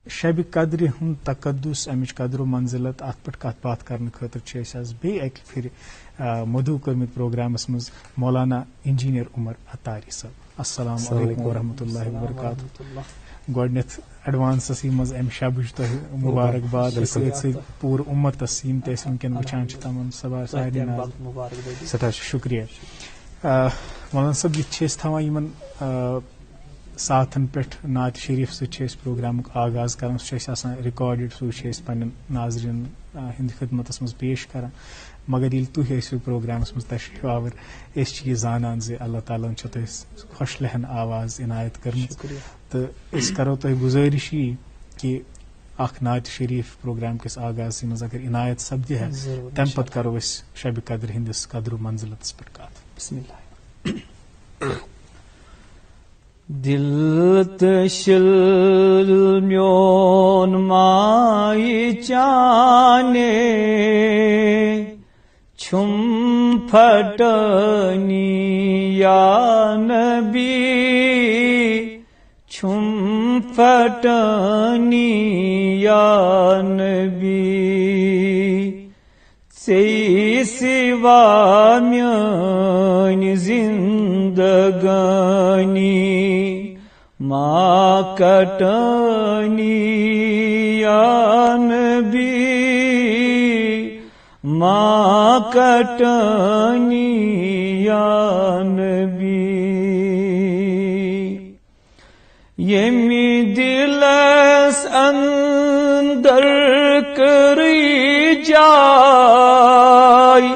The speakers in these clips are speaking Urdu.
شب قدر ہند تقدس امچ قدر و منزلت ات پہ کت بات کرنے خاطر بیٚیہِ اکہِ پھر مدعو کرمت پروگرامس مز مولانا انجینئر عمر اتاری صاحب. السلام علیکم ورحمۃ اللہ وبرکاتہ. گۄڈنیتھ ایڈوانسس مز ام شبچ تہ مبارکباد ست ست پور امتس یم تہ ونکین وچھان تمن سارے شکریہ. مولانا صاحب یہ تھوان یمن ساتھن پہ نعت شریف ست پروگرام آغاز کران سہ ریکارڈڈ سہ پنن ناظرین ہند خدمتس مز پیش کران. مگر یل تھی ٲسِو پروگرامس مز تشریف آور اس یہ زانان زِ اللہ تعالیٰ چھ تۄہہِ خوش لہن آواز عنایت کرمٕژ تہٕ أسۍ کرو تۄہہِ گزٲرش یہ کہ اخ نعت شریف پروگرام کس آغاز مز اگر عنایت سپدِ ہے تمہ پتہٕ کرو أسۍ شب قدر ہندس قدر و منزلتس پٮ۪ٹھ کتھ. بسم اللہ. دل تشل میون مائی چانے چھم پھٹنی یا نبی چھم پھٹنی یا نبی ژے سوا میٲنۍ زندگانی ما کٹنی یا نبی ما کٹنی یا نبی. یمی دلس اندر کری جائی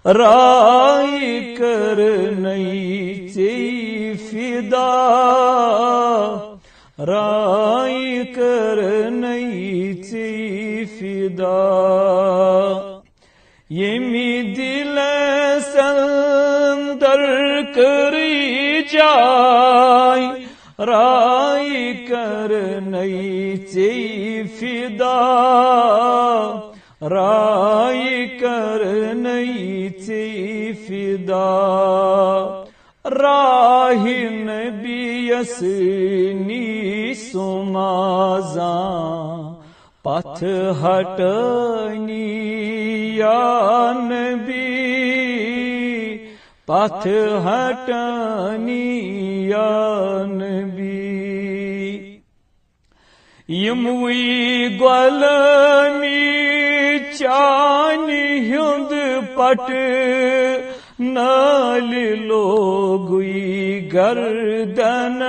رائی کرنی ژے فدا رائی کرنی ژے فدا. یمی دلس اندر کری جائی رائی کرنی ژے فدا رائی کرنی ژے فدا. راہ نبیس نی سمازاں پتھ ہٹنی یا نبی پتھ ہٹنی یا نبی. یموی غلامی چانی ہند پٹ نال لوگوی گردن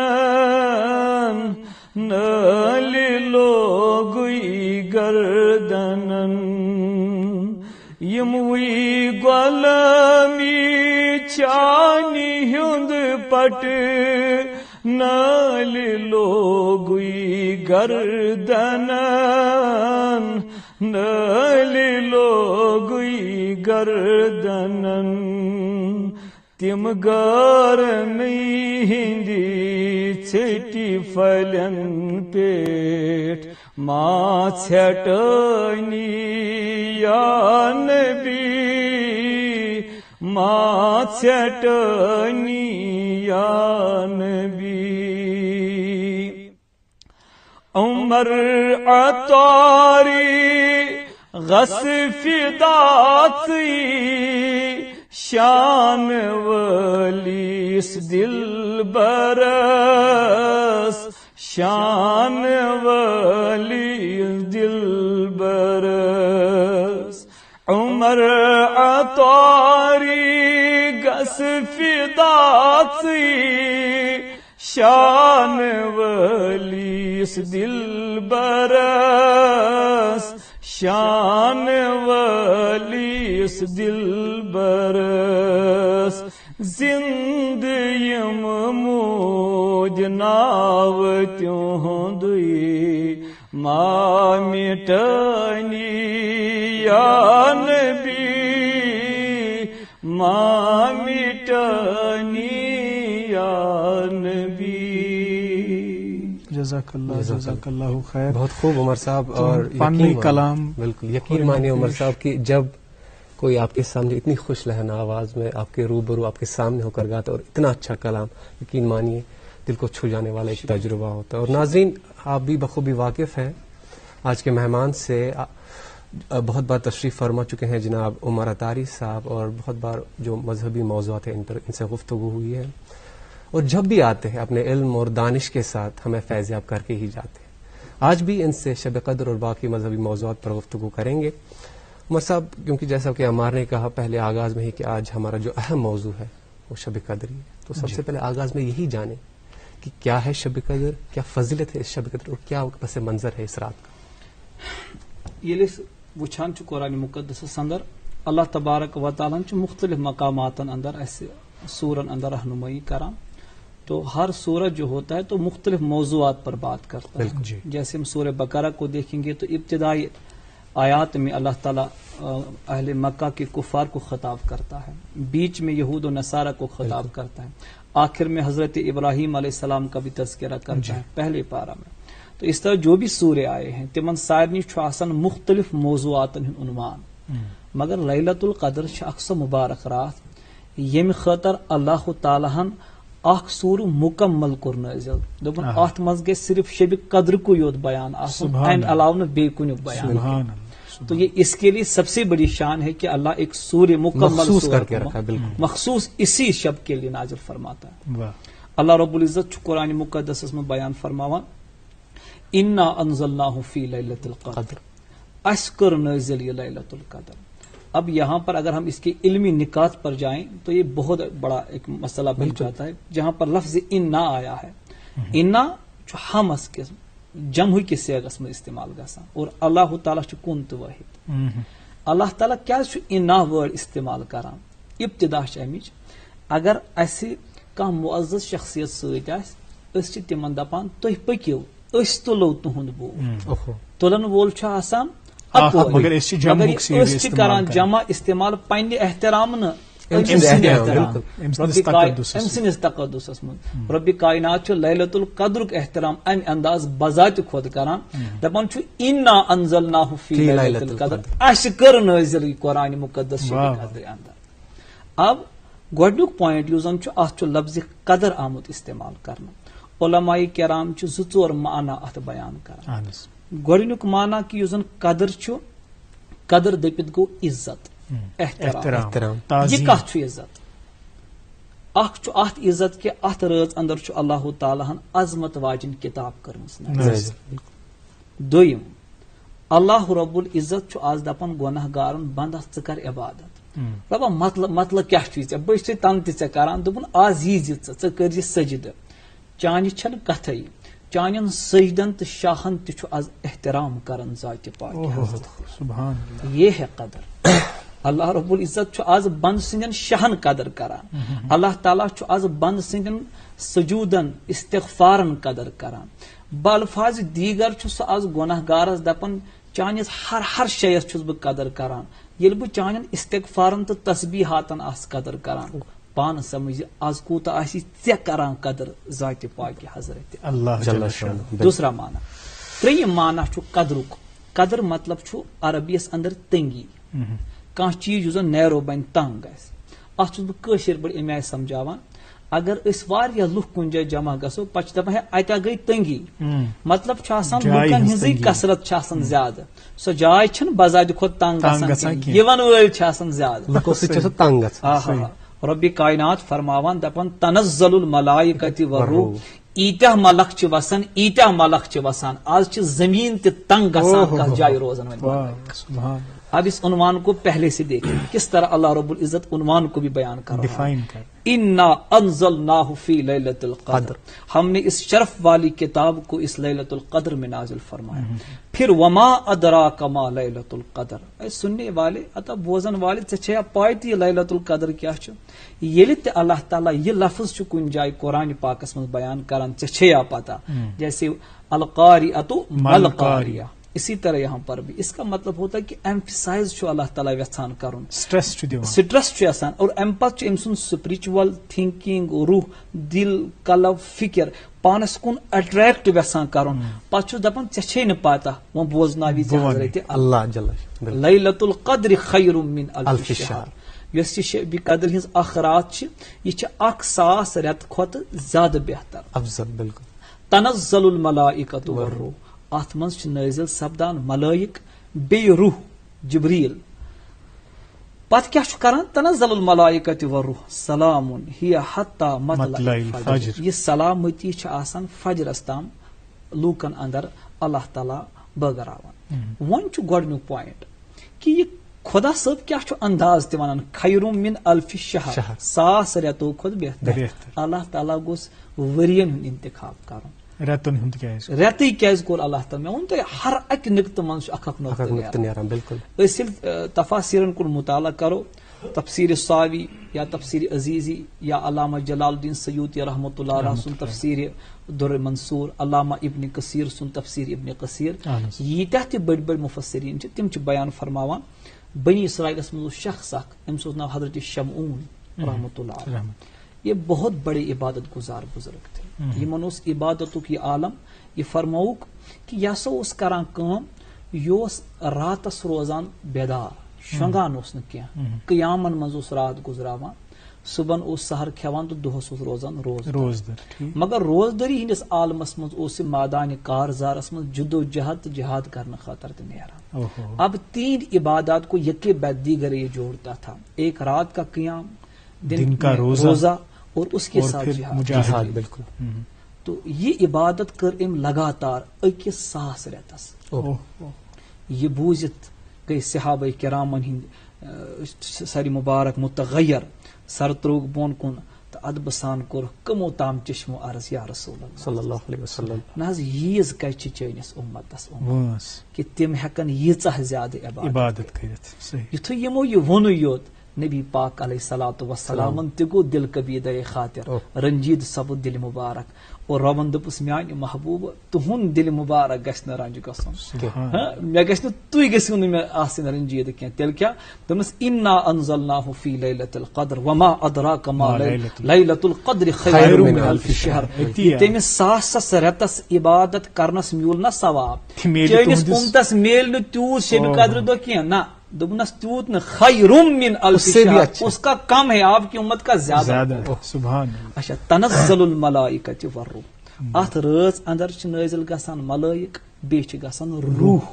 نال لوگوی گردن. یموی غلامی چانی ہند پٹ نال لوگوی گردن نال لوگوی گردن. تم گارنی ہندی ژھٹی پھلین پیٹھ ما ژھٹنی یا نبی ما ژھٹنی یا نبی. عمر اتاری غص فدا ژٕے شان ولیس دل برس شان ولیس دل برس. عمر اتاری غص فدا ژٕے شان ولیس دل برس شان ولیس دل برس. زند یم موج ناو تہندی ما مٹنی یا نبی ما مٹنی یا نبی. جزاک اللہ خیر. بہت خوب عمر صاحب. اور پانی کلام بالکل یقین مانیے عمر صاحب کہ جب کوئی آپ کے سامنے اتنی خوش لہن آواز میں آپ کے روبرو آپ کے سامنے ہو کر گاتا اور اتنا اچھا کلام، یقین مانیے دل کو چھو جانے والا ایک تجربہ ہوتا ہے. اور ناظرین آپ بھی بخوبی واقف ہیں آج کے مہمان سے. بہت بار تشریف فرما چکے ہیں جناب عمر اتاری صاحب، اور بہت بار جو مذہبی موضوعات ہیں ان سے گفتگو ہوئی ہے، اور جب بھی آتے ہیں اپنے علم اور دانش کے ساتھ ہمیں فیضیاب کر کے ہی جاتے ہیں. آج بھی ان سے شب قدر اور باقی مذہبی موضوعات پر گفتگو کریں گے. عمر صاحب، کیونکہ جیسا کہ عمار نے کہا پہلے آغاز میں ہی کہ آج ہمارا جو اہم موضوع ہے وہ شب قدر ہی ہے، تو سب سے پہلے آغاز میں یہی جانیں کہ کیا ہے شب قدر، کیا فضیلت ہے اس شب قدر، اور کیا پس منظر ہے اس رات کا. ییٚلہِ أسۍ وٕچھان چھِ قرآن مقدسس اندر اللہ تبارک و تعالیٰ چھُ مختلف مقاماتن اندر اسہِ سورن اندر رہنمائی کران، تو ہر سورج جو ہوتا ہے تو مختلف موضوعات پر بات کرتا ہے. جیسے ہم سورہ بقرہ کو دیکھیں گے تو ابتدائی آیات میں اللہ تعالیٰ اہل مکہ کے کفار کو خطاب کرتا ہے، بیچ میں یہود و نصارہ کو خطاب کرتا ہے، آخر میں حضرت ابراہیم علیہ السلام کا بھی تذکرہ کرتا ہے پہلے پارہ میں. تو اس طرح جو بھی سورے آئے ہیں تمن سارنی چھُ آسان مختلف موضوعاتن ہُنٛد عنوان، مگر لیلۃ القدر چھِ اکھ سۄ مبارک رات ییٚمہِ خٲطرٕ اللہ تعالیٰ ہن اکھ سورہ مکمل کوٚر نٲزِل، دوٚپُن اتھ منٛز گژھِ صرف شب قدرکُے یوت بیان آسُن، امہِ علاوٕ نہٕ بیٚیہِ کُنیُک بیان. تو یہ اس کے لیے سب سے بڑی شان ہے کہ اللہ ایک سورہ مکمل کر کے رکھا مخصوص اسی شب کے لیے نازل فرماتا ہے. اللہ رب العزت چھُ قرآن مقدسس میں بیان فرماوان انا انزلناہ فی لیلۃ القدر، اس کر نازل یہ لیلۃ القدر. اب یہاں پر اگر ہم اس کے علمی نکات پر جائیں تو یہ بہت بڑا ایک مسئلہ بن جاتا ہے. جہاں پر لفظ انا آیا ہے، انا جو ہمس کے جمع کے سیغس میں استعمال گژھان، اور اللہ تعالیٰ چھُ کُن تہٕ واحد. اللہ تعالیٰ کیا چھُ انا وٲڈ استعمال کران؟ ابتدا چھِ امِچ اگر اسہِ کانٛہہ معزز شخصیت سۭتۍ آسہِ أسۍ چھِ تِمن دپان تُہۍ پٔکِو أسۍ تُلو تُہُنٛد بوٗ. تُلن وول چھُ آسان مگر أسۍ چھِ کران جمع استعمال پننہِ احترام نہٕ أمۍ سٕنٛدِس تقدسس منٛز. رۄبِ کائنات چھُ لیلۃ القدرُک احترام امہِ انداز بذاتہِ خود کران، دپان چھُ انا انزلناہ فی لیلۃ القدر، اسہِ کٔر نٲزِل یہِ قرآن مقدس شب قدرِ اندر. اب گۄڈنیُک پوینٹ یُس زن چھُ اتھ چھُ لفظِ قدر آمُت استعمال کرنہٕ. علماء کرام چھِ 2-4 معنی اتھ بیان کران. گۄڈنیُک معنی کہ یُس زن قدر چھُ، قدر دٔپِتھ گوٚو عزت، احترام. یہ کتھ چھُ عزت؟ اکھ چھُ اتھ عزت کہ اتھ رٲژ اندر چھُ اللہ تعالیٰ ہن عظمت واجن کتاب کٔرمٕژ. دوٚیِم، اللہ رب العزت چھُ آز دپان گۄناہ گارن بندا ژٕ کر عبادت. دپان مطلب کیاہ چھُے ژےٚ؟ بہٕ چھُے تنگ تہِ ژےٚ کران. دوٚپُن آز یی زِ ژٕ کٔرۍ زِ سجدٕ. چانہِ چھنہٕ کتھے، چانین سجدن تہٕ شاہن تہِ چھُ آز احترام کران ذاتِ پاک. یہ ہے قدر. اللہ رب العزت چھُ آز بند سندین شاہن قدر کران. اللہ تعالیٰ چھُ آز بند سندین سجودن استغفارن قدر کران. بالفاظ دیگر چھُ سُہ آز گۄناہ گارس دپان چانس ہر شیس چھُس بہٕ قدر کران. ییٚلہِ بہٕ چانین استغفارن تہٕ تسبیحاتن آس قدر کران، پانہٕ سمجھ آز کوٗتاہ آسی ژےٚ کران قدر ذاتِ پاک حضرت اللہ. دوسرا معنی. ترٛیٚیِم معنی چھُ قدرُک. قدر مطلب چھُ عربیس اندر تنگی، کانٛہہ چیٖز یُس زن نیرو بنہِ تنگ گژھِ. اتھ چھُس بہٕ کٲشِر پٲٹھۍ امہِ آیہِ سمجھاوان. اگر أسۍ واریاہ لُکھ کُنہِ جایہِ جمع گژھو پتہٕ چھِ دپان ہے اتہِ گٔے تنگی، مطلب چھُ آسان لُکن ہٕنٛزٕے کثرت چھِ آسان زیادٕ، سۄ جاے چھنہٕ بذاتہِ کھۄتہٕ تنگ گژھان کینٛہہ، یِوان وٲلۍ چھِ آسان زیادٕ. رۄبِ کائنات فرماوان دپان تنزل الملائکۃ والروح، ایٖتیاہ ملک چھِ وسان، ایٖتیاہ ملک چھِ وسان. آز چھِ زمین تہِ تنگ گژھان کتھ جایہِ روزان. اب اس عنوان کو پہلے سے دیکھیں کس طرح اللہ رب العزت عنوان کو بھی بیان کر رہا ہے. انا انزلناہ فی لیلۃ القدر، ہم نے اس شرف والی کتاب کو اس لیلۃ القدر میں نازل فرمایا. پھر وما ادراک ما لیلۃ القدر، اے سننے والے اتا بوزن والے ژےٚ چھیا پاے تہِ یہ لیلۃ القدر کیا چھُ؟ ییٚلہِ تہِ اللہ تعالیٰ یہ لفظ چھُ کُنہِ جایہِ قرآن پاکس منٛز بیان کران ژےٚ چھیا پتہ، جیسے القاریۃ ملقاریہ، اسی طرح یہاں پر بھی اس کا مطلب ہوتا ہے کہ ایمفسائز چھُ اللہ تعالیٰ یژھان کرُن، سٹرس چھُ آسان، اور امہِ پتہٕ چھُ أمۍ سُنٛد سپرچوَل تھنکنگ، روح، دل، قلب، فکر پانس کُن اٹریکٹ یژھان کرُن. پتہٕ چھُس دپان ژےٚ چھے نہٕ پتہ، وۄنۍ بوزناوی ژےٚ حضرت اللہ. لیلۃ القدر خیر من الف شہر، یۄس یہِ شبِ قدر ہٕنٛز اکھ رات چھِ، یہِ چھِ 1000 رٮ۪تہٕ کھۄتہٕ زیادٕ بہتر، افضل. بالکل. تنزل الملائکۃ والروح اتھ منٛز چھِ نٲزِل سپدان ملائک بیٚیہِ روح جبریل. پتہٕ کیٛاہ چھُ کران؟ تنزل الملائکۃ والروح سلام ہی حتی مطلع الفجر. یہ سلامتی چھِ آسان فجرس تام لوٗکن اندر اللہ تعالیٰ بٲگراوان. وۄنۍ چھُ گۄڈنیُک پویِنٹ کہِ یہِ خدا صٲب کیٛاہ چھُ انداز تہِ ونان خیرُم من الف شہر 1,000 رٮ۪تو کھۄتہٕ بہتر. اللہ تعالیٰ گوٚژھ ؤرین ہُنٛد انتخاب کرُن. رٮ۪تن ہُنٛد کیٛازِ؟ رٮ۪تٕے کیٛازِ کوٚر اللہ تعالیٰ؟ مےٚ ووٚن تۄہہِ ہر اکہِ نُقطہٕ منٛز چھُ اکھ اکھ نُقطہٕ نیران. بالکل. أسۍ ییٚلہِ تفاسیٖرن کُن مُطالعہ کرو، تفسیٖر ساوی یا تفسیٖر عزیزی یا علامہ جلال الدین سیوطی رحمۃ اللہ علیہ سُنٛد تفسیٖر در منصور، علامہ ابن کثیر سُنٛد تفسیٖر ابن کثیر، ییٖتیاہ تہِ بٔڑۍ بٔڑۍ مفسرین چھِ تِم چھِ بیان فرماوان بنی اسرائیلس منٛز اوس شخص اکھ، أمِس اوس ناو حضرت شمعون رحمۃ اللہ علیہ. یہ بہت بڑے عبادت گزار بزرگ تھے، یمن اوس عبادتُک یہ عالم. یہ فرموُکھ کہ یہ ہسا اوس کران کٲم، یہ اوس راتس روزان بیدار، شۄنگان اوس نہٕ کینٛہہ، قیامن منٛز اوس رات گزراوان، صبحن اوس سحر کھٮ۪وان تہٕ دۄہس اوس روزان روزدر. مگر روزدری ہندس عالمس منٛز اوس یہ مادان کارزارس منٛز جدوجہد تہٕ جہاد کرنہٕ خٲطرٕ تہِ نیران. اب 3 عبادات کو یکے بعد دیگر یہ جوڑتا تھا، ایک رات کا قیام، دن کا روزہ اور اس کے ساتھ جہاد. بالکل. تو یہ عبادت کر ام لگاتار 1,000 رٮ۪تس. یہ بوٗزِتھ گٔے صحابہ کرامن ہند سر مبارک متغیر، سر تروگ بون کن تو ادبہٕ سان کوٚر کمو تام چشمو عرض یا رسول اللہ صلی اللہ علیہ وسلم. نہ حظ ییٖژ کَتہِ چھِ چٲنِس اُمتس کہ تِم ہٮ۪کن ییٖژاہ زیادٕ عبادت کٔرِتھ. یُتھُے یِمو یہِ ووٚنُے یوت، نبی پاک علیہ الصلوۃ والسلامن تہِ گوٚو دل کبیٖدے خاطر، رنجیٖد سپُد دل مبارک. اور رۄبن دوٚپُس میانہِ محبوٗب تُہُنٛد دل مبارک گژھِ نہٕ رنج گژھُن، مےٚ گژھِ نہٕ تُہۍ گٔژھِو نہٕ مےٚ آسٕنۍ رنجیٖد کینٛہہ. تیٚلہِ کیٛاہ دوٚپنس انا انزلناه فی لیلۃ القدر وما ادراک ما لیلۃ القدر خیر من الف شہر. تٔمِس 1,000 رٮ۪تس عبادت کرنس میوٗل نہ ثواب، چٲنِس اُمتس میلہِ نہٕ تیوٗت شبِ قدرٕ دۄہ کینٛہہ. نہ دوٚپنس تیوٗت نہٕ، خیرم من الف شہر، اس کا کم ہے، آپ کی امت کا زیادہ. سبحان. اچھا، تنزل الملائکۃ والروح اتھ رٲژ اندر چھِ نٲزل گژھان ملائک، بیٚیہِ چھِ گژھان روح.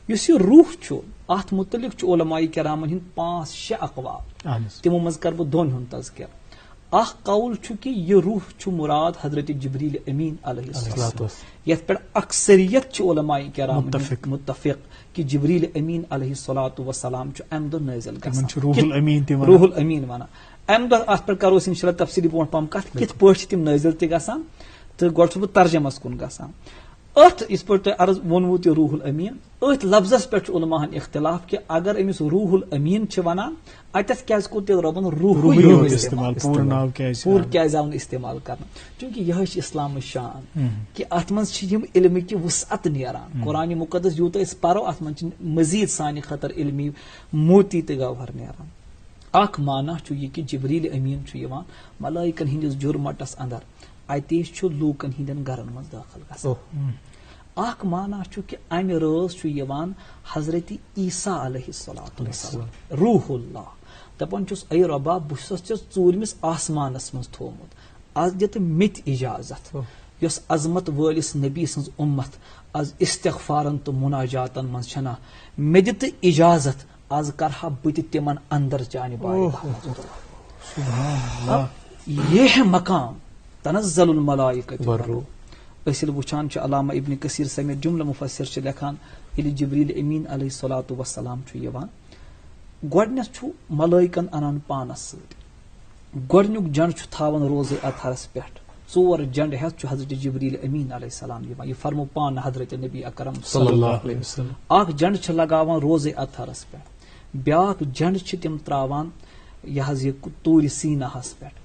یُس یہِ روح چھُ اتھ متعلق چھُ علماء کرامن ہٕنٛدۍ 5-6 اقوال، تِمو منٛز کرٕ بہٕ 2 ہُنٛد تذکر. اکھ قول چھُ کہ یہ روح چھُ مراد حضرت جبریل امین علیہ السلام، یتھ پٮ۪ٹھ اکثریت چھِ علماء کرام متفق کہ جبریل امین علیہ الصلوۃ والسلام چھُ امہِ دۄہ نٲزل گژھان. روح الامین ونان امہِ دۄہ. اتھ پٮ۪ٹھ کرو أسۍ انشاء اللہ تفصیلی برونٛٹھ پہم کتھ کِتھ پٲٹھۍ چھِ تِم نٲزل تہِ گژھان، تہٕ گۄڈٕ چھُس بہٕ ترجمس کُن گژھان. اتھ یِتھ پٲٹھۍ تۄہہِ عرض ووٚنوُ تہِ روح الامین، اتھ لفظس پٮ۪ٹھ چھُ علماہن اختلاف کہ اگر أمِس روح الامین چھِ ونان، اتٮ۪تھ کیازِ کوٚر تیٚلہِ رۄبن روح استعمال، پوٗرٕ کیازِ آو نہٕ استعمال کرنہٕ؟ چوٗنکہِ یِہے چھِ اسلامٕچ شان کہ اتھ منٛز چھِ یِم علمٕکہِ وسعت نیران. قرآنِ مُقدس یوٗتاہ أسۍ پرو اتھ منٛز چھِ مزیٖد سانہِ خٲطرٕ علمی موتی تہٕ گوہر نیران. اکھ معنی چھُ یہِ کہ جبریل امین چھُ یِوان ملائکن ہٕنٛدِس جُرمٹس اندر، اتے چھُ لوٗکن ہٕنٛدٮ۪ن گرن منٛز دٲخل گژھان. اکھ معنی چھُ کہ امہِ رٲژ چھُ یِوان حضرت عیسیٰ علیہ الصلوۃ والسلام روح اللہ، دپان چھُس اے رۄبا بہٕ چھُسس ژےٚ 4مِس آسمانس منٛز تھوٚومُت، آز دِ تہٕ مےٚ تہِ اجازت یۄس عظمت وٲلِس نبی سٕنٛز اُمت آز استغفارن تہٕ مناجاتن منٛز چھنا، مےٚ دِ تہٕ اجازت آز کرہا بہٕ تہِ تِمن اندر چانہِ بارگاہ. یہ مقام تنزل الملائکۃ والروح. أسۍ ییٚلہِ وٕچھان چھِ علامہ ابن کثیر سمیت جملہ مفسر چھِ لیکھان ییٚلہِ جبریل امین علیہ الصلوۃ والسلام چھُ یِوان، گۄڈنیتھ چھُ ملائکن انان پانس سۭتۍ، گۄڈنیُک جنڈ چھُ تھاوان روزے اطہرس پٮ۪ٹھ، 4 جنڈ ہٮ۪تھ چھُ حضرت جبریل امین علیہ السلام یِوان. یہ فرمو پانہٕ حضرت نبی اکرم صلی اللہ علیہ وسلم. اکھ جنڈ چھِ لگاوان روزے اطہرس پٮ۪ٹھ، بیاکھ جنڈ چھِ تِم تراوان یہِ حظ یہِ طور سیٖناہس پٮ۪ٹھ،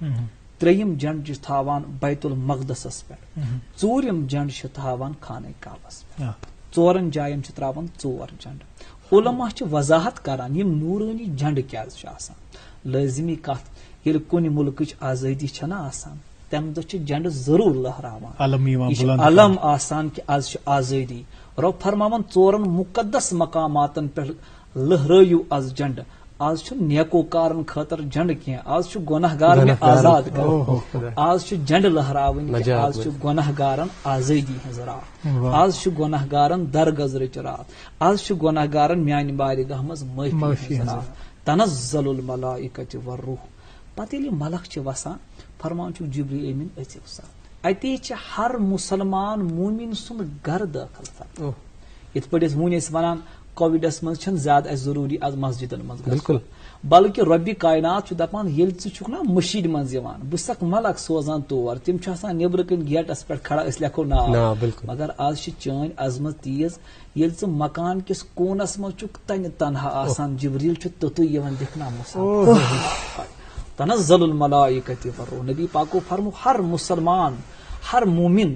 3یِم جنڈ چھِ تھاوان بیت المقدسس پٮ۪ٹھ، 4یِم جنڈ چھِ تھاوان خانہ کعبس پٮ۪ٹھ. 4 جاین چھِ تراوان 4 جنڈ. علماء چھِ وضاحت کران یِم نورانی جنڈ کیازِ چھِ آسان. لٲزمی کتھ، ییٚلہِ کُنہِ مُلکٕچ آزٲدی چھنہ آسان تمہِ دۄہ چھِ جنڈ ضروٗر لہراوان، یہِ چھُ علم آسان کہِ آز چھِ آزٲدی. رۄب فرماوان 4 مُقدس مقاماتن پٮ۪ٹھ لہرٲیِو آز جنڈ، آز چھ نیکو کارن خاطر جنڈ کی آز چھ گناہ گار میں آزاد کر آز چھ جنڈ لہراون آز چھ گناہ گارن آزادی ہز رات آز چھ گناہ گارن درگزرچ رات آز چھ گناہ گارن میانہ بارگاہ مز معافی ہز رات تنزل الملائکۃ والروح پتہ ییٚلہِ ملک چھ وسان فرمان چھ جبریل امین أژِو سا اتی چھ ہر مسلمان مومن سند گھر داخل سپدان یتھ پٲٹھۍ أسۍ وُنۍ ٲسۍ ونان کووِڈس منٛز چھنہٕ زیادٕ اسہِ ضروٗری از مسجدن منٛز بالکل بلکہ رۄبہِ کائنات چھُ دپان ییٚلہِ ژٕ چھُکھ نا مٔشیٖد منٛز یِوان بہٕ چھسکھ ملک سوزان تور تِم چھِ آسان نیبرٕ کنۍ گیٹس پٮ۪ٹھ کھڑا أسۍ لیکھو ناو مگر آز چھِ چٲنۍ عظمت تیٖژ ییٚلہِ ژٕ مکان کِس کوٗنس منٛز چھُکھ تنہِ تنہا آسان جبریل چھُ توٚتُے یِوان دِکھنا مسافر تنزل الملائکۃ والروح نبی پاکو فرمو ہر مسلمان ہر مومن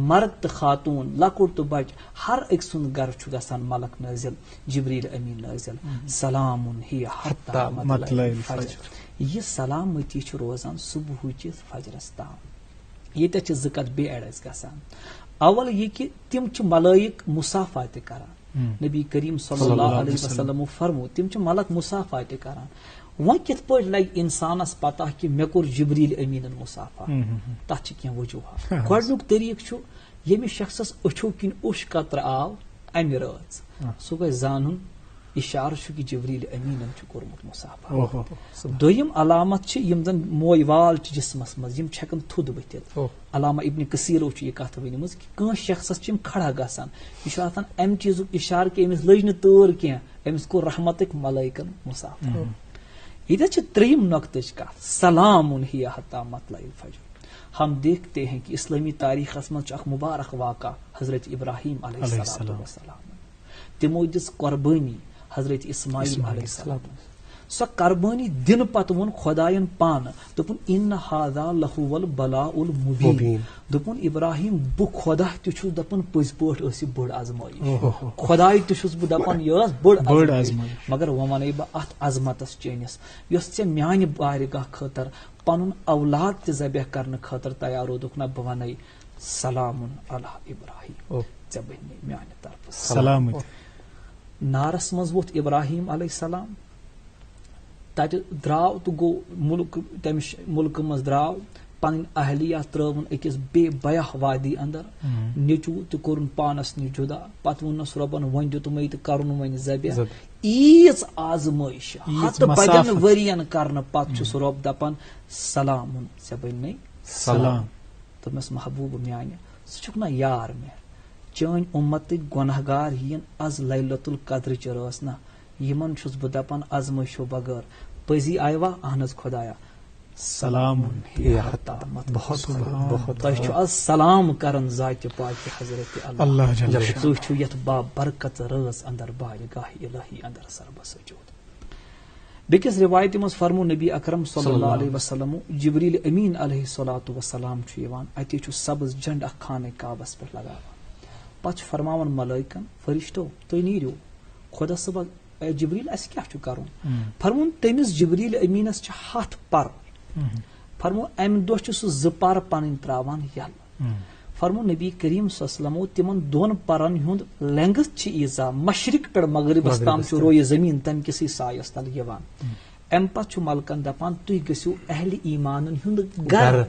مرد تو خاتون لکٹ تو بچ ہر ایک سند گھر چھ گژھان ملک نازل جبریل امین نازل سلام ہی حتی مطلع الفجر یہ سلامتی چھ روزان صبح چس فجرس تام یہ زکت بے اڑس گژھان اول یہ کہ تم چھ ملائک مصافات کران نبی کریم صلی اللہ علیہ وسلم فرمو تم چھ ملک مصافات کران وہ کت پہ لگ انسانس پتہ کہ مے کور جبریل امین مصافہ تک کی وجوہات گۄڈنیُک طریقہ چھ ییٚمہِ شخصس أچھو کِنۍ اوٚش قطرٕ آو امہِ رٲژ سُہ گژھِ زانُن اشارہ چھُ کہ جبریل امیٖنن چھُ کوٚرمُت مصافہ دوٚیِم علامت چھِ یِم زن موے وال چھِ جسمس منٛز یِم چھِ ہٮ۪کان تھوٚد ؤتھِتھ علامہ ابن کثیرو چھُ یہِ کتھ ؤنمٕژ کہ کٲنٛسہِ شخصس چھِ یِم کھڑا گژھان یہِ چھُ آسان امہِ چیٖزُک اشارٕ کہ أمِس لٔج نہٕ تٲر کینٛہہ أمِس کوٚر رحمتٕکۍ ملائکن مصافہ یہ تریم نقطچ کت سلام ہی حتی مطلع الفجر ہم دیکھتے ہیں کہ اسلامی تاریخس مز اخ مبارک واقعہ حضرت ابراہیم علیہ السلام تمو دس قربانی حضرت اسماعیل علیہ السلام سو قربانی دن پتہ ون خدائن پان دپن ان ھذا لہو البلاء المبین دپن ابراہیم بہ خدا تہ چھس دپن پز پٲٹھۍ ٲس یہِ بٔڑ آزمٲیش خداے تہ چھس بہ دپان یہِ ٲس بٔڑ آزمٲیش مگر وۄنۍ ونے بہٕ اتھ عظمتس چٲنِس یۄس ژےٚ میانہِ بارگاہ خٲطرٕ پنُن اولاد تہِ ذبح کرنہٕ خٲطرٕ تیار روٗدُکھ نہ بہٕ ونے سلام علی ابراہیم ژےٚ بنہِ میانہِ طرفہٕ سلامت نارس منٛز ووٚتھ ابراہیم علیہ السلام تتہ درٛاو تہٕ گوٚو ملک تمہِ ملکہٕ منٛز درٛاو پنٕنۍ اہلیہ ترٲوٕن أکِس بے بیاہ وادی اندر نیٚچوٗ تہِ کوٚرُن پانس نِش جُدا پتہٕ ووٚننس رۄبن وۄنۍ دِتُمے تہٕ کرُن وۄنۍ ذبح ایٖژ آزمٲیش ہتہٕ بَدٮ۪ن ؤرین کرنہٕ پتہٕ چھُس رۄب دپان سلامُن ژےٚ بننے سلام دوٚپمس محبوٗب میانہِ ژٕ چھُکھ نا یار مےٚ چٲنۍ اُمتٕکۍ گۄناہ گار یِن از لیلۃ القدرٕچ رٲژ نا یمن چھُس بہٕ دپان ازمٲیشو بغٲر پٔزی آیوا اہن حظ خدایا سلام تۄہہِ چھُ آز سلام کران ذاتہِ پاکہِ حضرت اللہ تُہۍ چھُو یتھ با برکت رٲژ اندر بارگاہ الہی اندر سربہ سجود بیٚکِس رِوایتہِ منٛز فرمو نبی اکرم صلی اللہ علیہ وسلم جبریل امین علیہ الصلوۃ والسلام چھُ یِوان اتے چھُ سبز جنڈ اکھ خانہ کعبس پٮ۪ٹھ لگاوان پتہٕ چھُ فرماوان ملائکن فرشتو تُہۍ نیٖرِو خۄدا صٲبن جبریل اسہِ کیٛاہ چھُ کرُن فرمون تٔمِس جبریل امیٖنس چھِ 100 پر فرمو امہِ دۄہ چھُ سُہ 2 پر پنٕنۍ تراوان یلہٕ فرمو نبی کریم صلی اللہ علیہ وسلم تِمن 2 پرن ہُنٛد لینگتھ چھِ ییٖژاہ مشرق پٮ۪ٹھ مغربس تام چھُ رویہِ زٔمیٖن تمہِ کِسٕے سایس تل یِوان امہِ پتہٕ چھُ ملکن دپان تُہۍ گٔژھِو اہلِ ایمانن ہُنٛد گرٕ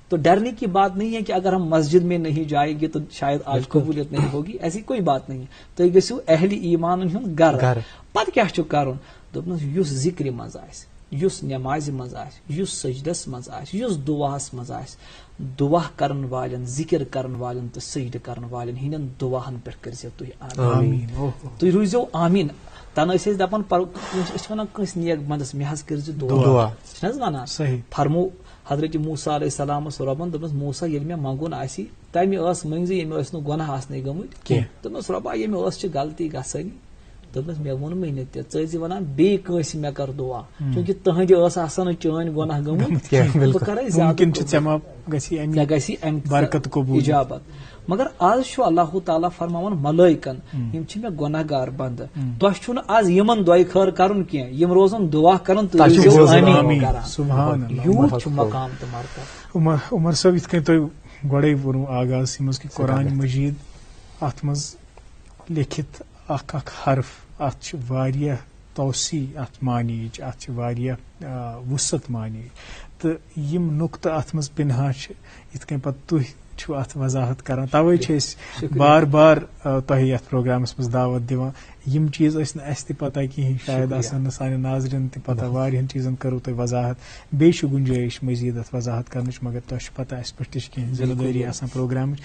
تو ڈرنے کی بات نہیں ہے کہ اگر ہم مسجد میں نہیں جائیں گے تو شاید آج قبولیت نہیں ہوگی ایسی کوئی بات نہیں ہے تو گژھِو اہل ایمان ہُنٛد گرٕ پتہٕ کیٛاہ چھُ کرُن دوٚپنس یُس ذکرِ منٛز آسہِ یُس نمازِ منٛز آسہِ یُس سجدس منٛز آسہِ یُس دعاہس منٛز آسہِ دعا کرن والٮ۪ن ذکر کرن والٮ۪ن تہٕ سجدٕ کرن والٮ۪ن ہٕنٛدٮ۪ن دعاہن پٮ۪ٹھ کٔرزیو تُہۍ آمیٖن تُہۍ روٗزیو آمیٖن تنہٕ ٲسۍ أسۍ دپان أسۍ چھِ ونان کٲنٛسہِ نیک بنٛدس مےٚ حظ کٔرزِ دعا چھِنہٕ حظ ونان فرمو حضرت موسیٰ علیہ السلامس رۄبن دوٚپمس موسیٰ ییٚلہِ مےٚ منٛگُن آسہِ تمہِ ٲس مٔنٛگزِ ییٚمہِ ٲسۍ نہٕ گۄناہ آسنٕے گٔمٕتۍ کینٛہہ دوٚپمس رۄبا ییٚمہِ ٲس چھِ غلطی گژھٲنی دوٚپمس مےٚ ووٚنمٕے نہٕ تہِ ژٕ ٲسۍ زِ ونان بیٚیہِ کٲنٛسہِ مےٚ کر دعا چوٗنٛکہِ تٕہنٛدِ ٲس آسان نہٕ چٲنۍ گۄناہ گٔمٕتۍ بہٕ کرے زیادٕ مےٚ گژھِ امہِ اجابت مگر آز چھُ اللہ تعالیٰ فرماوان ملائکن یِم چھِ مےٚ گۄناہ گار بنٛدٕ تۄہہِ چھُنہٕ آز یِمن دۄیہِ خٲر کرُن کینٛہہ یِم روزن دعا کران تُہۍ روٗزِو آمیٖن کران یوٗت چھُ مقام تہٕ مرتبہ عمر صٲب یِتھ کٔنۍ تۄہہِ گۄڈے ووٚنوٕ آغازسٕے منٛز کہِ قرآنِ مجیٖد اتھ منٛز لیکھِتھ اکھ حرف اتھ چھِ واریاہ توسیع ات معنیچ ات وسعت معنیچ تو یم نقطہ ات مز پنہا یت کن پتہ تھی چھو ات وضاحت کران توے چھ بار بار تہ یتھ پروگرامس مز دعوت دیوان یم چیز اس نہ اس تہ پتہ کہین شاید آسن نہ سانہ ناظرین تہ پتہ واریہن چیزن کرو تہ وضاحت بیٚیہِ چھُ گنجائش مزید ات وضاحت کرنچ مگر تہ چھ پتہ اس پٮ۪ٹھ تہ چھ کینٛہہ ذمہ داری آسان پروگرامچ.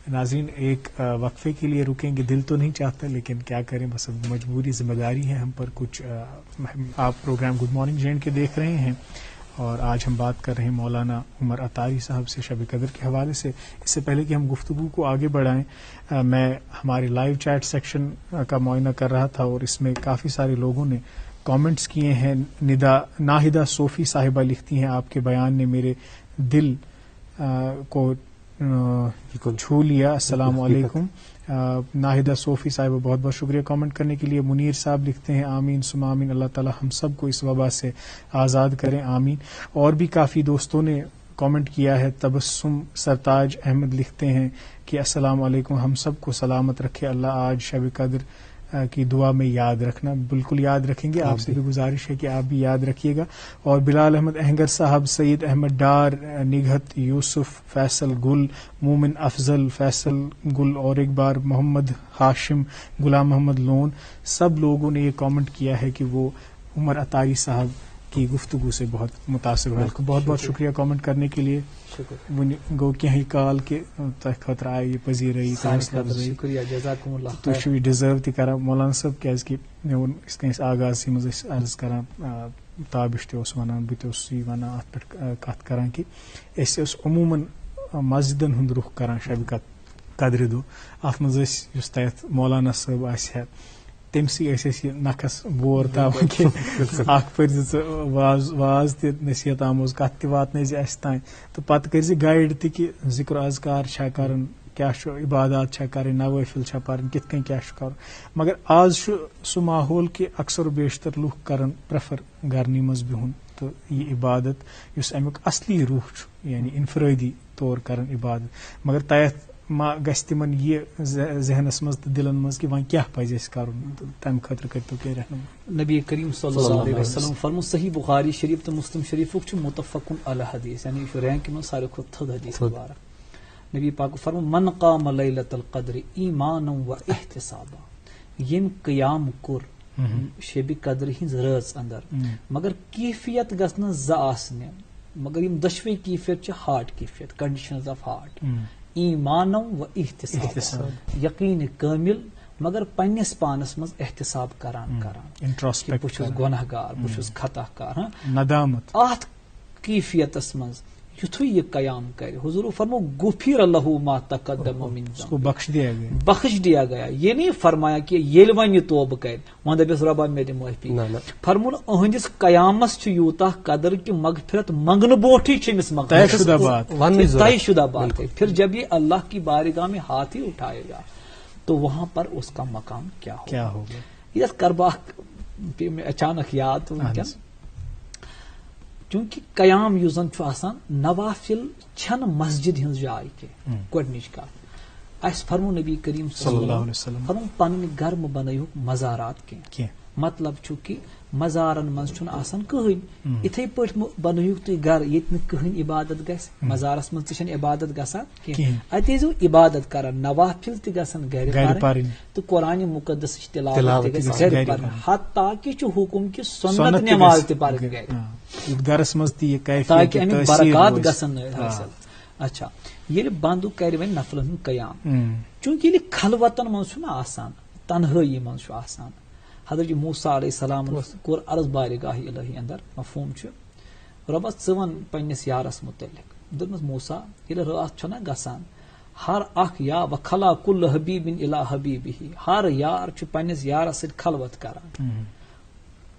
ناظرین ایک وقفے کے لیے رکیں گے, دل تو نہیں چاہتا لیکن کیا کریں بس اب مجبوری ذمہ داری ہے ہم پر کچھ. آپ programme good morning J and K دیکھ رہے ہیں اور آج ہم بات کر رہے ہیں مولانا عمر اتاری صاحب سے شب قدر کے حوالے سے. اس سے پہلے کہ ہم گفتگو کو آگے بڑھائیں میں ہمارے لائیو چیٹ سیکشن کا معائنہ کر رہا تھا اور اس میں کافی سارے لوگوں نے کامنٹس کیے ہیں. ناہدہ صوفی صاحبہ لکھتی ہیں آپ کے بیان نے میرے دل کو چھو لیا. السلام علیکم ناہدہ صوفی صاحبہ, بہت بہت شکریہ کامنٹ کرنے کے لیے. منیر صاحب لکھتے ہیں آمین سم آمین, اللہ تعالی ہم سب کو اس وبا سے آزاد کریں آمین. اور بھی کافی دوستوں نے کامنٹ کیا ہے. تبسم سرتاج احمد لکھتے ہیں کہ السلام علیکم, ہم سب کو سلامت رکھے اللہ, آج شب قدر کی دعا میں یاد رکھنا. بالکل یاد رکھیں گے, آپ سے بھی گزارش ہے کہ آپ بھی یاد رکھیے گا. اور بلال احمد اہنگر صاحب, سید احمد ڈار, نگہت یوسف, فیصل گل, مومن افضل, فیصل گل اور ایک بار محمد ہاشم, غلام محمد لون, سب لوگوں نے یہ کامنٹ کیا ہے کہ وہ عمر اتاری صاحب کی گفتگو سے بہت متاثر ہوئے. بہت بہت شکریہ کامنٹ کرنے کے لیے. گو کہیں کال کہ تہ خاطر آئی یہ پذیرائی شکریہ جزاکم اللہ. تھی یہ ڈیزرو تہ کران مولانا صاحب کیازِ کہ مے وون اس کنس آغاز مز عرض کران تابش تہ ونان بہ تہ یہ ونان ات پہ کت کران کہ اس عموماً مسجدن ہند رخ کران شب قدر دہ ات مز اس تیت مولانا صاحب آسہ تم سی یہ نکھس بور تاوان کہ اخ پھر واز تہ نصیحت آموز کت تہ واتن اس تان تو پتہ کر گائیڈ تہ کہ ذکر اذکار چھا کرن, کیا عبادات چھا کرن, نوافل چھا پرن, کت کن کیا کرن. مگر آز سہ ماحول کہ اکثر و بیشتر لوگ کرن پریفر گرنی مز بہن تو یہ عبادت اس امیک اصلی روح یعنی انفرادی طور کرن عبادت. مگر تیت ما گژھِ تمن یہ ذہنس مز تو دلن مز کہ وۄنۍ کیاہ پزِ اَسہِ کرُن تمہِ خٲطرٕ کٔرتو کینٛہہ رہنما. نبی کریم صلی اللہ علیہ وسلم فرمو صحیح بخاری شریف تو مسلم شریفک متفقن علی حدیث یعنی یہ رینک میں ساروی کھۄتہٕ تھٔد حدیث مبارک. نبی پاک فرمو من قام لیلۃ القدر ایمانا و احتسابا, یم قیام کوٚر شب قدر ہنز رٲژ اندر مگر کیفیت گژھِ نہٕ زٕ آسنہِ, مگر یم دۄشوے کیفیت چھِ ہارٹ کیفیت کنڈیشنز آف ہارٹ. ایمان و احتساب یقین کامل مگر پننس پانس مز احتساب کران بہ چھس گناہ گار بہ چھس خطا کار ندامت ات کیفیتس مز یتھے یہ قیام کرے حضور فرمو غفر لہ ما تقدم من اس کو بخش دیا گیا. یہ نہیں فرمایا کہ یل ون یہ توبہ کر ون دپس ربا مے دِ معافی, فرمون اہندس قیامس چھ یوتہ قدر کہ مغفرت منگن بوٹھی چمس طے شدہ بات ہے. پھر جب یہ اللہ کی بارگاہ میں ہاتھ ہی اٹھائے گا تو وہاں پر اس کا مقام کیا ہوگا. یہ کربا میں اچانک یاد چونکہ قیام یس زن آسان نوافل چھن مسجد ہز جائے کی گۄڈنِچ کتھ اس فرمو نبی کریم صلی اللہ علیہ وسلم فرمو پنن گھر بنٲیہُکھ مزارات کی مطلب چھُ کہ مزارن مز چھُنہٕ آسان کٕہٕنۍ یِتھے پٲٹھۍ بنٲیہُکھ تُہۍ گھر ییٚتہِ نہٕ کٕہٕنۍ عبادت گژھِ مزارس منٛز تہِ چھنہٕ عبادت گژھان کینٛہہ اتہِ ٲسۍزیو عبادت کران نوافل تہِ گژھن گرِ پرٕنۍ تہٕ قرآنِ مُقدسٕچ تلاوت تہِ گژھِ گرِ پرٕنۍ حتیٰ کہ چھُ حُکم کہ سنت نماز تہِ پرٕنۍ گرِ گرس مز تاکہ امیک برکات گژھن حٲصِل. اچھا ییٚلہِ بندو کرِ وۄنۍ نفلن ہُنٛد قیام چونکہ ییٚلہِ خلوتن منٛز چھُنہ آسان تنہٲیی منٛز چھُ آسان حضرت موسیٰ علیہ السلام کوٚر عرض بارگاہ الہی اندر مفہوم چھُ رۄبس ژٕ ون پننس یارس متعلق دوٚپمس موسیٰ ییٚلہِ راتھ چھُنہ گژھان ہر اکھ یا وخلا کل حبیب الی حبیبہ ہر یار چھُ پننس یارس سۭتۍ خلوت کران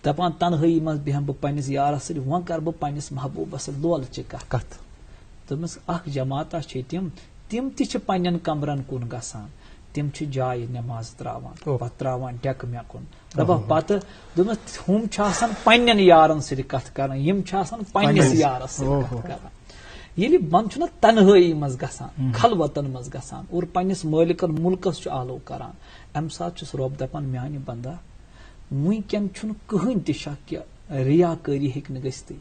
دپان تنہٲیی منٛز بیہم بہٕ پننس یارس سۭتۍ وۄنۍ کرٕ بہٕ پننس محبوبس سۭتۍ دولچہِ کتھ. دوٚپمس اکھ جماعتہ چھِ تِم تہِ چھِ پننٮ۪ن کمرن کُن گژھان تِم چھِ جایہِ نماز تراوان پتہٕ تراوان ڈیکہٕ مےٚ کُن دپان پتہٕ دوٚپمس ہُم چھِ آسان پننٮ۪ن یارن سۭتۍ کتھ کران یم چھِ آسان پننس یارس سۭتۍ کتھ کران. ییٚلہِ بند چھُنہ تنہٲیی منٛز گژھان خلوتن منٛز گژھان اور پننس مٲلکن ملکس چھُ آلو کران امہِ ساتہٕ چھُس رۄب دپان میانہِ بندا ونکین چھُنہٕ کٕہٕنۍ تہِ شک کہ ریا کٲری ہیٚکہِ نہٕ گٔژھتٕے.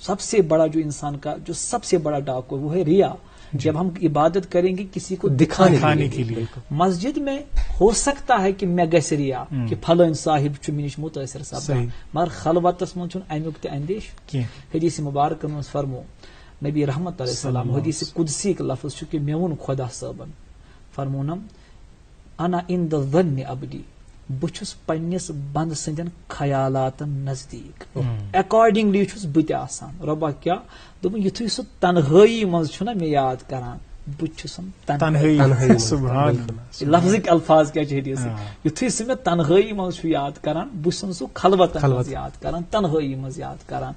سب سے بڑا جو انسان کا جو سب سے بڑا ڈاکو وہ ہے ریا. جب ہم عبادت کریں گے کسی کو دکھانے کے لیے, مسجد میں ہو سکتا ہے کہ میں گژھِ ریا کہ پھلٲنۍ صاحب چھُ مےٚ نِش مُتٲثر سپدان, مگر خلوتس منٛز چھُنہٕ امیُک تہِ اندیش. حدیث مبارکن منٛز فرمو نبی رحمت علیہ السلام, حدیث قدسی کا لفظ چھُ کہ مےٚ ووٚن خدا صٲبن, فرمونم انا عند ظن عبدی, بہٕ چھُس پننس بنٛد سٕنٛدٮ۪ن خیالاتن نزدیٖک, اکارڈنگلی چھُس بہٕ تہِ آسان. رۄبا کیٛاہ دوٚپُن یُتھُے سُہ تنہٲیی منٛز چھُنہ مےٚ یاد کران, بہٕ چھُسن لفظٕکۍ الفاظ کیٛاہ چھِ حدیث, یُتھُے سُہ مےٚ تنہٲیی منٛز چھُ یاد کران بہٕ چھُسن سُہ خلوتن منٛز یاد کران, تنہٲیی منٛز یاد کران.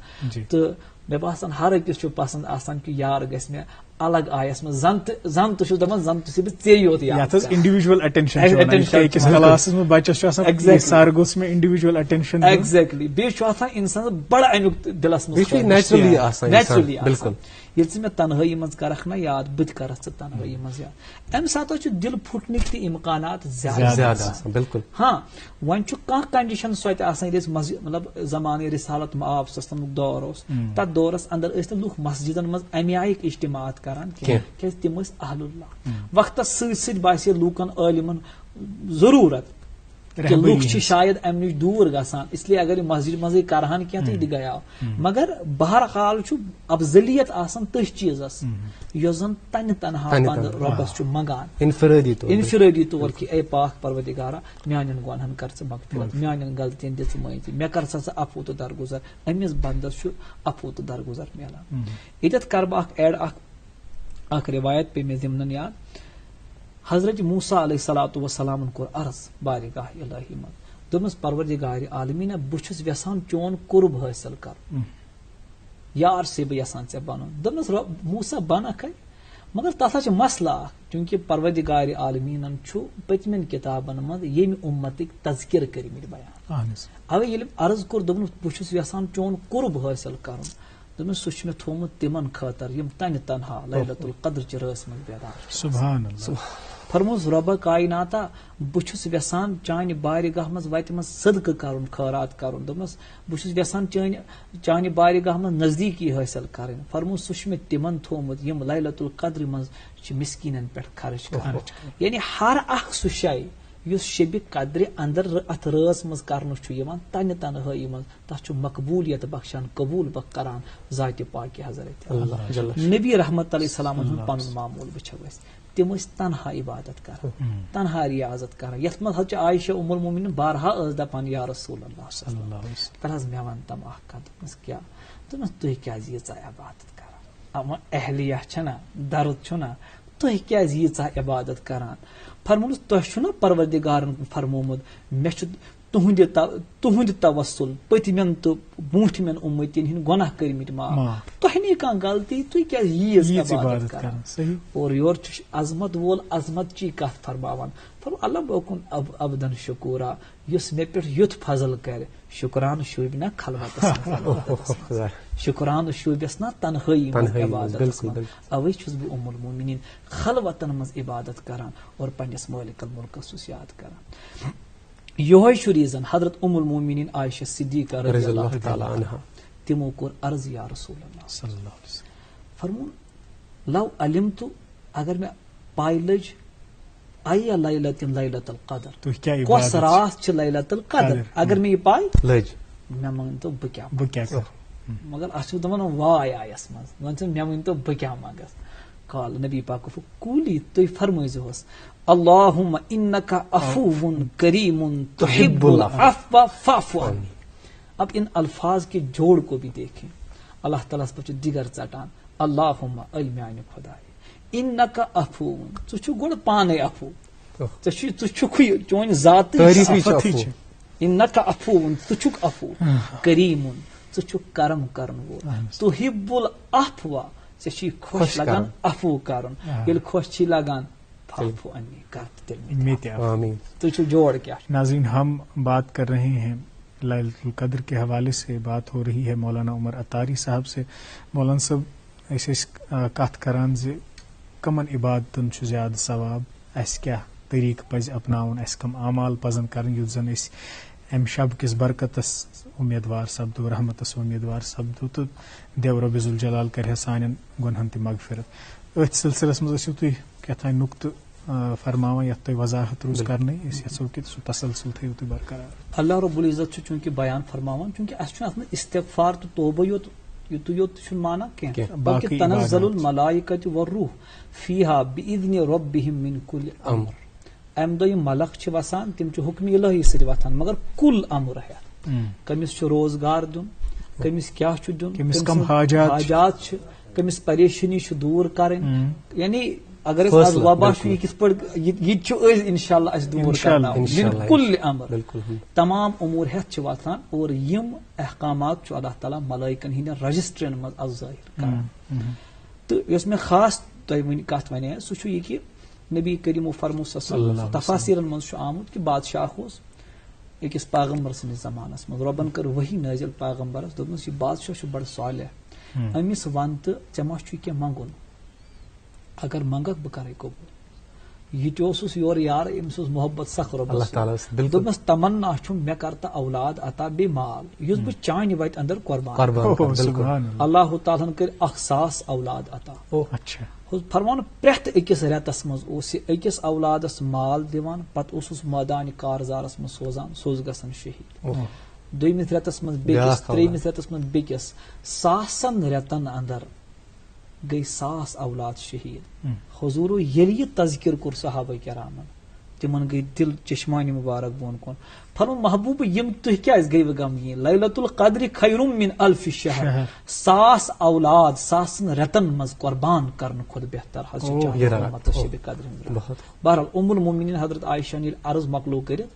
تہٕ مےٚ باسان ہر أکِس چھُ پسند آسان کہ یار گژھِ مےٚ الگ آیس منٛز, زن تہِ چھُس دپان زن تہِ چھُس بہٕ ژے یوت یاد. انڈیویجول اٹینشن کلاسس منٛز بچس چھُ آسان سر گوٚژھ مےٚ انڈیویجول اٹینشن. ایگزیکٹلی, بیٚیہِ چھُ آسان انسانس بڑٕ امیُک دلس منٛز نیچرلی آسان. ییٚلہِ ژٕ مےٚ تنہٲیی منٛز کرکھ نا یاد, بہٕ تہِ کرکھ ژٕ تنہٲیی منٛز یاد. امہِ ساتہٕ چھُ دل پھُٹنٕکۍ تہِ امکانات زیادٕ آسان. بالکل. ہاں وۄنۍ چھُ کانٛہہ کنڈیشن سۄ تہِ آسان, ییٚلہِ أسۍ مسجد مطلب زمانہٕ رسالت مآب تمیُک دور اوس, تتھ دورس اندر ٲسۍ نہٕ لُکھ مسجدن منٛز امہِ آیِکۍ اجتماعات کران کینٛہہ, کیازِ تِم ٲسۍ اہل اللہ. وقتس سۭتۍ سۭتۍ باسے لوٗکن عٲلمن ضروٗرت کہ لُکھ چھِ شاید امہِ نِش دوٗر گژھان, اس لیے اگر یہِ مسجد منٛزٕے کرہن کینٛہہ تہٕ یہِ تہِ گیاو. مگر بہرحال چھُ افضلیت آسان تٔتھۍ چیٖزس یۄس زن تنہِ تنہا بنٛدٕ رۄبس چھُ منگان انفرٲدی طور کہ اے پاک پروردگارا میانٮ۪ن گۄنہن کر ژٕ مغفرت, میانٮ۪ن غلطین دِ ژٕ معٲفی, مےٚ کر سا ژٕ عفو تہٕ درگُزر. أمِس بنٛدس چھُ عفو تہٕ درگُزر میلان. ییٚتٮ۪تھ کرٕ بہٕ اکھ ایڈ اکھ روایت پے مےٚ ضمنن یاد. حضرت موسیٰ علیہ الصلوۃ والسلامن کوٚر عرض بارگاہ الہی منٛز, دوٚپمس پروردگارِ عالمیٖنہ بہٕ چھُس یژھان چون قرب حٲصِل کرُن, یار سے بہٕ یژھان ژےٚ بنُن. دوٚپمس موسیٰ بنکھ, مگر تتھ چھُ مسلہٕ اکھ, چوٗنکہِ پروردگارِ عالمیٖنن چھُ پٔتمٮ۪ن کِتابن منٛز ییٚمہِ اُمتٕکۍ تذکِرٕ کٔرمٕتۍ بیان. اوے ییٚلہِ عرض کوٚر دوٚپُن بہٕ چھُس یژھان چون قرب حٲصِل کرُن, دوٚپمس سُہ چھُ مےٚ تھوٚومُت تِمن خٲطرٕ یِم تنہِ تنہا لیلۃ القدر چہِ رٲژ منٛز بیدار چھِ. سبحان اللہ. فرموس رۄبا کایناتا بہٕ چھُس یژھان چانہِ بارگاہ منٛز وتہِ منٛز صدقہٕ کرُن, خٲرات کرُن. دوٚپمس بہٕ چھُس یژھان چانہِ بارگاہ منٛز نزدیٖکی حٲصِل کرٕنۍ. فرموس سُہ چھُ مےٚ تِمن تھوٚومُت یِم لیلۃ القدرِ منٛز چھِ مسکیٖنن پٮ۪ٹھ خرٕچ کران. یعنی ہر اکھ سُہ شے یُس شبِ قدرِ اندر اتھ رٲژ منٛز کرنہٕ چھُ یِوان تنہِ تنہٲیی منٛز, تتھ چھُ مقبولیت بخشان, قبوٗل کران ذاتِ پاکہِ حضرت اللہ. نبی رحمت علیہ السلامن ہُنٛد پنُن معموٗل وٕچھو أسۍ, تِم ٲسۍ تنہا عبادت کران, تنہا ریاضت کران. یتھ منٛز حظ چھِ عائشہ ام المومنین بارہا ٲس دپان یا رسول اللہ تل حظ مےٚ ون تم اکھ کتھ. دوٚپمس کیٛاہ؟ دوٚپمس تُہۍ کیٛازِ ییٖژاہ عبادت کران, اہلیہ چھنا درد چھُنا, تُہۍ کیٛازِ ییٖژاہ عبادت کران؟ فرمونس تۄہہِ چھُ نا پروردگارن فرمومُت مےٚ چھُ تُہُنٛد توسل پٔتمٮ۪ن تہٕ برونٛٹھمٮ۪ن اُمتین ہٕنٛدۍ گۄناہ کٔرمٕتۍ معاف, تۄہہِ نی کانٛہہ غلطی, تُہۍ کیٛازِ ییٖژ عبادت کران؟ اور یورٕ چھُ عظمت وول عظمت چی کتھ فرماوان. اللہ بوکُن ابدن شکورا, یُس مےٚ پٮ۪ٹھ یُتھ فضل کرِ, شُکرانہٕ شوٗبہِ نا خلوتس, شُکرانہٕ شوٗبٮ۪س نا تنہٲیی منٛز عبادتس منٛز. اوے چھُس بہٕ ام المومنین خلوتن منٛز عبادت کران اور پننس مالک الملکس چھُس یاد کران. یہوے چھُ ریٖزن حضرت ام المومنین عائشہ صدیقہ رضی اللہ تعالیٰ عنہا تِمو کوٚر عرض یا رسول اللہ صلی اللہ علیہ وسلم, فرمون لو علمتُ, اگر مےٚ پاے لٔج اَیہ لیلۃ لیلۃ القدر, کۄس راتھ چھِ لیلۃ القدر, اگر مےٚ یہِ پاے لٔج مےٚ مٲنۍتو بہٕ کیٛاہ کرٕ. مگر اتھ چھُ دپان واے آیس منٛز, وۄنۍ چھِ مےٚ ؤنۍتو بہٕ کیٛاہ منٛگس. قال نبی پاک قولی, تُہۍ فرمٲیزِہوس اللہم انکا عفو کریم تحب العفو فاعف عنی. اب ان الفاظ کے جوڑ کو بھی دیکھیں, اللہ تعالیٰ پر دیگر ژٹان, اللہم اے میانہِ خداے انکا عفو, ژٕ چھُکھ گۄڈٕ پانے عفو, ژٕ چھُکھٕے چون ذاتٕے انکا عفو, ژٕ چھُکھ عفو, کریم, ژٕ چھُکھ کرم کرن وول, تحب العفو, ژےٚ چھُے خۄش لگان عفو کرُن, ییٚلہِ خۄش چھُے لگان جوڑ کیا. ناظرین, ہم بات کر رہے ہیں لیلۃ القدر کے حوالے سے, بات ہو رہی ہے مولانا عمر عطاری صاحب سے. مولانا صاحب أسۍ ٲسۍ کتھ کران زِ کمن عبادتن چھُ زیادٕ ثواب, اسہِ کیٛاہ طریٖقہٕ پزِ اپناوُن, اسہِ کم اعمال پزن کرٕنۍ یُتھ زن أسۍ ام شب کس برکتس امیدوار سپدو، رحمتس امیدوار سپدو، تو دیو رب ذوالجلال کرِ سانین گنہن تہ مغفرت. اتھ سلسلس مز ٲسِو تُہۍ کیٛاہ نقطہٕ فرماوان یتھ تۄہہِ وضاحت روٗز کرنٕے، أسۍ یژھو کہِ سُہ تسلسل تھٲیِو تُہۍ برقرار. اللہ رب العزت چھُ چوٗنٛکہِ بیان فرماوان، چوٗنٛکہِ اَسہِ چھُنہٕ اتھ منٛز استغفار تہٕ توبہ یُتُے یوت چھُنہٕ مانان کینٛہہ، بلکہِ تنزل الملائکۃ والروح فیہا بإذن ربہم من کل امر. امہِ دۄہ یِم ملک چھِ وسان تِم چھِ حُکمہِ الہی سۭتۍ وتھان، مگر کُل امر ہٮ۪تھ. کٔمِس چھُ روزگار دیُن، کٔمِس کیٛاہ چھُ دیُن، کٔمِس کم حاجات چھِ، کٔمِس پریشٲنی چھِ دوٗر کَرٕنۍ. یعنی اگر أسۍ آز وبا چھُ یہِ کِتھ پٲٹھۍ یہِ تہِ چھُ أسۍ انشاءاللہ اَسہِ دوٗر کرناوُن. بالکل امر تمام امور ہٮ۪تھ چھِ وتھان، اور یِم احکامات چھُ اللہ تعالیٰ ملٲیکن ہٕنٛدٮ۪ن رجسٹرن منٛز از ظٲہر کران. تہٕ یۄس مےٚ خاص تۄہہِ کتھ ونے سُہ چھُ یہِ کہِ نبی کریم فرمو تفاسیرن منٛز چھُ آمُت کہِ بادشاہ اوس أکِس پیغمبر سٕنٛدِس زمانس منٛز. رۄبن کٔر وحی نٲزِل پیغمبرس، دوٚپنس یہِ بادشاہ چھُ بڑٕ صالح، أمِس ون تہٕ ژےٚ ما چھُے کینٛہہ منٛگُن، اگر منگکھ بہٕ کرے قبوٗل. یہِ تہِ اوسُس یورٕ یار، أمِس اوس محبت سخ رۄبس. دوٚپنس تمنا چھُم مےٚ کر تہٕ اولاد عطا بیٚیہِ مال یُس بہٕ چانہِ وتہِ اندر قربان. اللہ تعالیٰ ہن کٔرۍ 1,000 اولاد عطا. فرمان پرٛٮ۪تھ أکِس رٮ۪تس منٛز اوس یہِ أکِس اولادس مال دِوان، پتہٕ اوسُس مٲدانہِ کارزارس منٛز سوزان، سُہ اوس گژھان شہید. دوٚیمِس رٮ۪تس منٛز بیٚکِس، ترٛیٚیمِس رٮ۪تس منٛز بیٚکِس. 100 رٮ۪تن اندر گٔے 100 اولاد شہید. حضوٗرو ییٚلہِ یہِ تذکر کوٚر صحابہ کرامن، تِمن گٔے دل چشمانہِ مُبارک بۄن کُن. فرمون محبوٗب یِم تُہۍ کیٛازِ گٔیوٕ غمگیٖن؟ لیلۃ القدر خیرٌ من الف شہر. 100 اولاد 100 رٮ۪تن منٛز قربان کرنہٕ کھۄتہٕ بہتر حظ چھُ شبِ قدر ہُنٛد. بہرحال ام المومنین حضرت عائشہ ییٚلہِ عرض مۄکلو کٔرِتھ،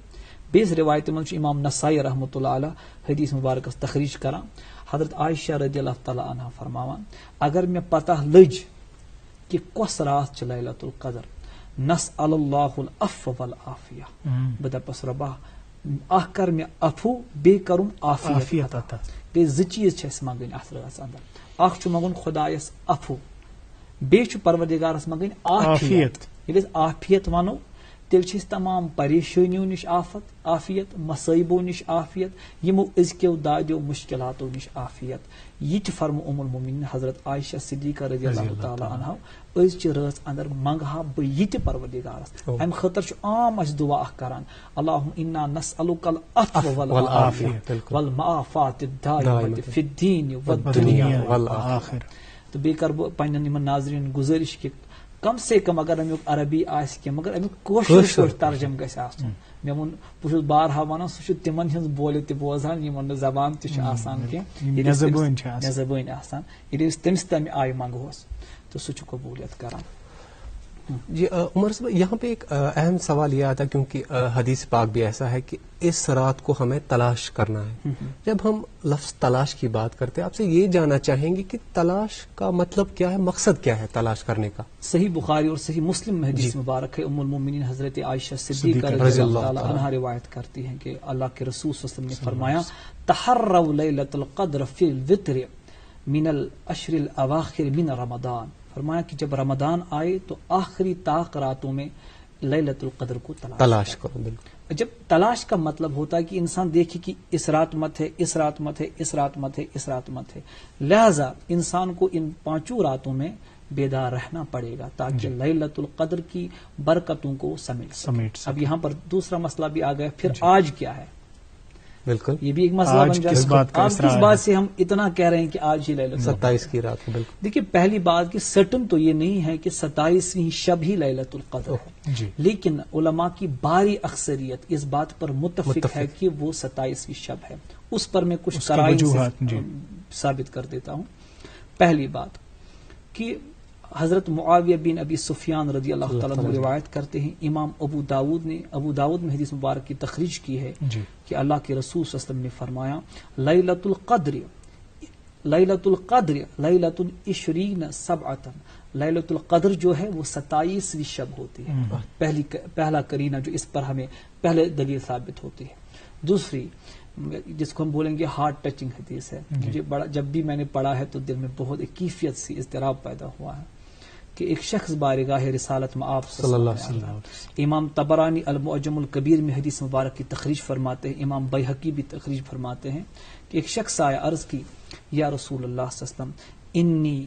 بیٚیِس روایتہِ منٛز چھُ امام نسائی رحمۃ اللہ علیہ حدیث مبارکس تخریج کران. حضرت عائشہ رضی اللہ تعالیٰ عنہا فرماوان اگر مےٚ پتہ لٔج کہ کۄس راتھ چھِ لیلۃ القدر، نسأل اللہ العفو والعافیہ، بہٕ دپس رۄبا اکھ کر مےٚ عفو بیٚیہِ کرُم عافیت عطا. گٔے 2 چیٖز چھِ اَسہِ منگٕنۍ اتھ رٲژ اندر. اکھ چھُ منگُن خۄدایس عفو، بیٚیہِ چھُ پروردگارس منگٕنۍ عافیت. ییٚلہِ أسۍ عافیت ونو تیٚلہِ چھِ أسۍ تمام پریشٲنیو نِش عافیت، مصٲیبو نِش عافیت، یِمو أزکیو دادیو مشکلاتو نِش عافیت. یہِ تہِ فرمو ام المومنین حضرت عائشہ صدیقہ رضی اللہ تعالیٰ عنہا أزچہِ رٲژ اندر منگہٕ ہا بہٕ یہِ تہِ پروردگارس. امہِ خٲطرٕ چھُ عام اسہِ دعا اکھ کران، اللہم انا نسألک العفو والعافیہ والمعافاۃ الدائمۃ فی الدین والدنیا والآخرہ. تہٕ بیٚیہِ کرٕ بہٕ پننٮ۪ن یِمن ناظریٖنن گُزٲرِش کہِ کم سے کم اگر امیُک عربی آسہِ کینٛہہ مگر امیُک کٲشُر پٲٹھۍ ترجم گژھِ آسُن. مےٚ ووٚن بہٕ چھُس بارہا ونان سُہ چھُ تِمن ہٕنٛز بولہِ تہِ بوزان یِمن نہٕ زبان تہِ چھِ آسان کینٛہہ، مےٚ زبٲنۍ آسان. ییٚلہِ أسۍ تٔمِس تمہِ آیہِ منگہوس تہٕ سُہ چھُ قبوٗلیت کران. جی عمر صاحب یہاں پہ ایک اہم سوال یہ آتا ہے کیونکہ حدیث پاک بھی ایسا ہے کہ اس رات کو ہمیں تلاش کرنا ہے. جب ہم لفظ تلاش کی بات کرتے ہیں آپ سے یہ جاننا چاہیں گے کہ تلاش کا مطلب کیا ہے، مقصد کیا ہے تلاش کرنے کا؟ صحیح بخاری اور صحیح مسلم میں حدیث مبارک ہے. ام المومنین حضرت عائشہ صدیقہ رضی اللہ عنہا روایت کرتی ہیں کہ اللہ کے رسول صلی اللہ علیہ وسلم نے فرمایا تحروا لیلۃ القدر فی الوتر من العشر الاواخر من رمضان. فرمایا کہ جب رمضان آئے تو آخری طاق راتوں میں لیلۃ القدر کو تلاش کرو. بالکل. جب تلاش کا مطلب ہوتا ہے کہ انسان دیکھے کہ اس رات مت ہے، اس رات مت ہے، اس رات مت ہے، اس رات مت ہے، لہذا انسان کو ان 5 راتوں میں بیدار رہنا پڑے گا تاکہ لیلۃ القدر کی برکتوں کو سمیٹ. اب یہاں پر دوسرا مسئلہ بھی آ گیا، پھر آج کیا ہے؟ بالکل یہ بھی ایک مسئلہ بن جاتا ہے. آپ کس بات سے ہم اتنا کہہ رہے ہیں کہ آج ہی لیلۃ 27 کی رات. بالکل. دیکھیے پہلی بات کہ سرٹن تو یہ نہیں ہے کہ 27ویں شب ہی لیلۃ القدر ہے، لیکن علماء کی باری اکثریت اس بات پر متفق ہے کہ وہ 27ویں شب ہے. اس پر میں کچھ قرائن ثابت کر دیتا ہوں. پہلی بات کہ حضرت معاویہ بن ابی سفیان رضی اللہ تعالیٰ عنہ روایت کرتے ہیں، امام ابو داود میں حدیث مبارک کی تخریج کی ہے کہ اللہ کے رسول صلی اللہ علیہ وسلم نے فرمایا لیلۃ القدر لیلۃ 20 سبعۃ. لیلۃ القدر جو ہے وہ 27ویں شب ہوتی ہے. پہلا کرینہ جو اس پر ہمیں پہلے دلیل ثابت ہوتی ہے. دوسری جس کو ہم بولیں گے ہارٹ ٹچنگ حدیث ہے، جب بھی میں نے پڑھا ہے تو دل میں بہت ایک کیفیت سی اضطراب پیدا ہوا ہے. کہ ایک شخص بارگاہ رسالت میں آپ صلی اللہ علیہ وسلم. امام طبرانی المعجم الکبیر میں حدیث مبارک کی تخریج فرماتے ہیں، امام بیہقی بھی تخریج فرماتے ہیں کہ ایک شخص آیا، عرض کی یا رسول اللہ صلی اللہ علیہ وسلم انی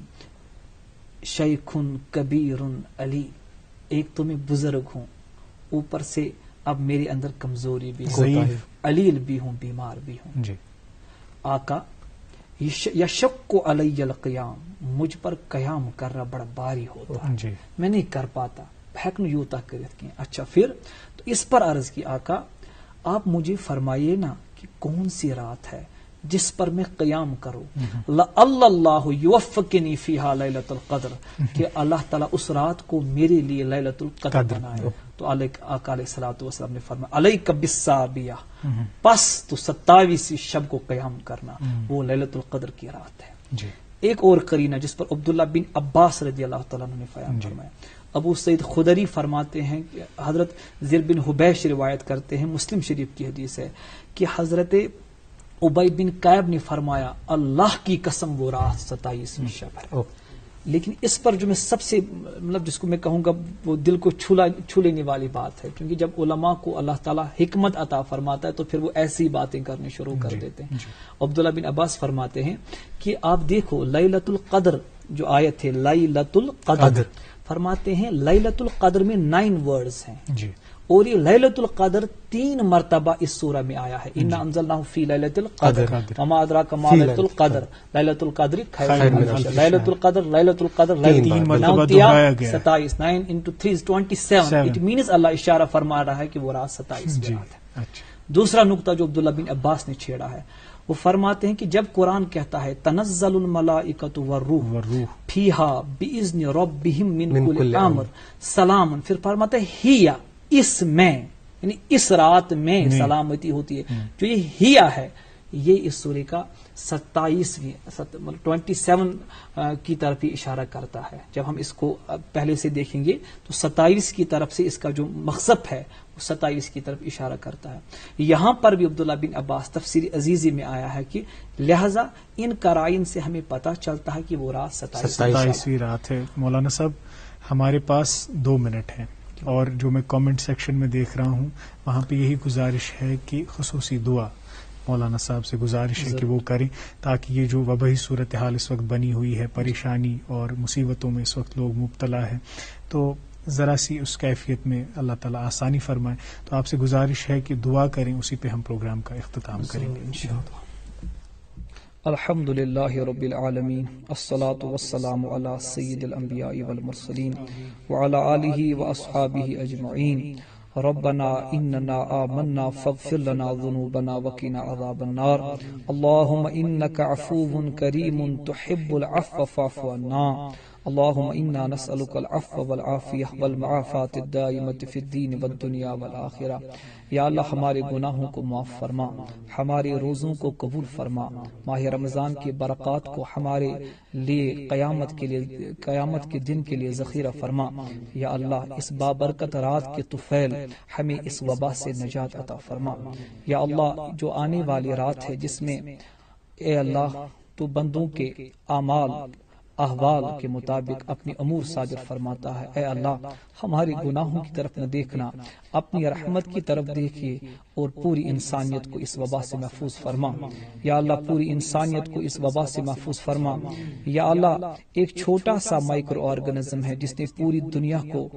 شیخ کبیر علی، ایک تو میں بزرگ ہوں، اوپر سے اب میرے اندر کمزوری بھی ہے، علیل بھی ہوں، بیمار بھی ہوں. جی آقا یشق علی القیام، مجھ پر قیام کرنا بڑا باری ہوتا ہے، جی میں نہیں کر پاتا، ہیکن یوتا کرت کی. اچھا پھر تو اس پر عرض کی آقا آپ مجھے فرمائیے نا کہ کون سی رات ہے جس پر میں قیام کروں، اللہ یوفقنی فیہا لیلۃ القدر، کہ اللہ تعالیٰ اس رات کو میرے لیے لیلۃ القدر بنائے. تو آقا علیہ الصلوۃ والسلام نے فرمایا علیک بالسابیہ، پس تو 27 شب کو قیام کرنا، وہ لیلۃ القدر کی رات ہے. جی ایک اور قرینہ جس پر عبداللہ بن عباس رضی اللہ تعالیٰ عنہ نے فرمایا. ابو سعید خدری فرماتے ہیں کہ حضرت زر بن حبیش روایت کرتے ہیں، مسلم شریف کی حدیث ہے کہ حضرت ابی بن کعب نے فرمایا اللہ کی قسم وہ رات 27ویں شب ہے. لیکن اس پر جو میں سب سے مطلب جس کو میں کہوں گا وہ دل کو چھو لینے والی بات ہے، کیونکہ جب علماء کو اللہ تعالیٰ حکمت عطا فرماتا ہے تو پھر وہ ایسی باتیں کرنے شروع کر دیتے ہیں. عبداللہ بن عباس فرماتے ہیں کہ آپ دیکھو لیلۃ القدر جو آیت ہے لیلۃ القدر، فرماتے ہیں لیلۃ القدر میں 9 ورڈز ہیں، جی اور یہ لیلۃ القدر 3 مرتبہ اس سورہ میں آیا ہے. انا انزلناہ فی لیلۃ القدر وما ادراک ما لیلۃ القدر، لیلۃ القدر خیر من الف شہر، لیلۃ القدر لیلۃ القدر 3 مرتبہ دہرایا گیا. 27 9 into 3 is 27. اٹ مینز اللہ اشارہ فرما رہا ہے کہ وہ رات 27 کی رات ہے. دوسرا نقطہ جو عبداللہ بن عباس نے چھیڑا ہے وہ فرماتے ہیں کہ جب قرآن کہتا ہے تنزل الملائکۃ والروح فیہا باذن ربہم من کل امر سلام، پھر فرماتے ہیں ہیا، اس میں یعنی اس رات میں سلامتی ہوتی ہے. جو یہ ہیا ہے یہ اس سورہ کا 27 کی طرف ہی اشارہ کرتا ہے. جب ہم اس کو پہلے سے دیکھیں گے تو 27 کی طرف سے اس کا جو مقصد ہے وہ 27 کی طرف اشارہ کرتا ہے. یہاں پر بھی عبداللہ بن عباس تفسیر عزیزی میں آیا ہے کہ لہذا ان قرائن سے ہمیں پتہ چلتا ہے کہ وہ رات 27ویں رات ہے. مولانا صاحب ہمارے پاس 2 منٹ ہیں، اور جو میں کامنٹ سیکشن میں دیکھ رہا ہوں وہاں پہ یہی گزارش ہے کہ خصوصی دعا مولانا صاحب سے گزارش ہے کہ وہ کریں تاکہ یہ جو وبائی صورتحال اس وقت بنی ہوئی ہے، پریشانی اور مصیبتوں میں اس وقت لوگ مبتلا ہے، تو ذرا سی اس کیفیت میں اللہ تعالیٰ آسانی فرمائے. تو آپ سے گزارش ہے کہ دعا کریں، اسی پہ ہم پروگرام کا اختتام کریں گے انشاءاللہ. الحمد للہ رب العالمین، الصلاة والسلام علی سید الانبیاء والمرسلین وعلی آلہ واصحابہ اجمعین. ربنا اننا آمنا فاغفر لنا ذنوبنا وقنا عذاب النار. اللهم انك عفو کریم تحب العفو فاعف عنا. اللهم انا نسألك العفو والعافية والمعافاة الدائمة في الدين والدنيا والآخرة. یا اللہ ہمارے گناہوں کو معاف فرما، ہمارے روزوں کو قبول فرما، ماہ رمضان کی برکات کو ہمارے لیے قیامت کے دن کے لیے ذخیرہ فرما. یا اللہ اس بابرکت رات کے طفیل ہمیں اس وبا سے نجات عطا فرما. یا اللہ جو آنے والی رات ہے جس میں اے اللہ تو بندوں کے اعمال احوال کے مطابق اپنی امور صادر فرماتا ہے. اے اللہ ہمارے گناہوں کی طرف نہ دیکھنا، اپنی رحمت کی طرف دیکھیے اور پوری انسانیت کو اس وبا سے محفوظ فرما. یا اللہ پوری انسانیت کو اس وبا سے محفوظ فرما. یا اللہ ایک چھوٹا سا مائکرو آرگنزم ہے جس نے پوری دنیا کو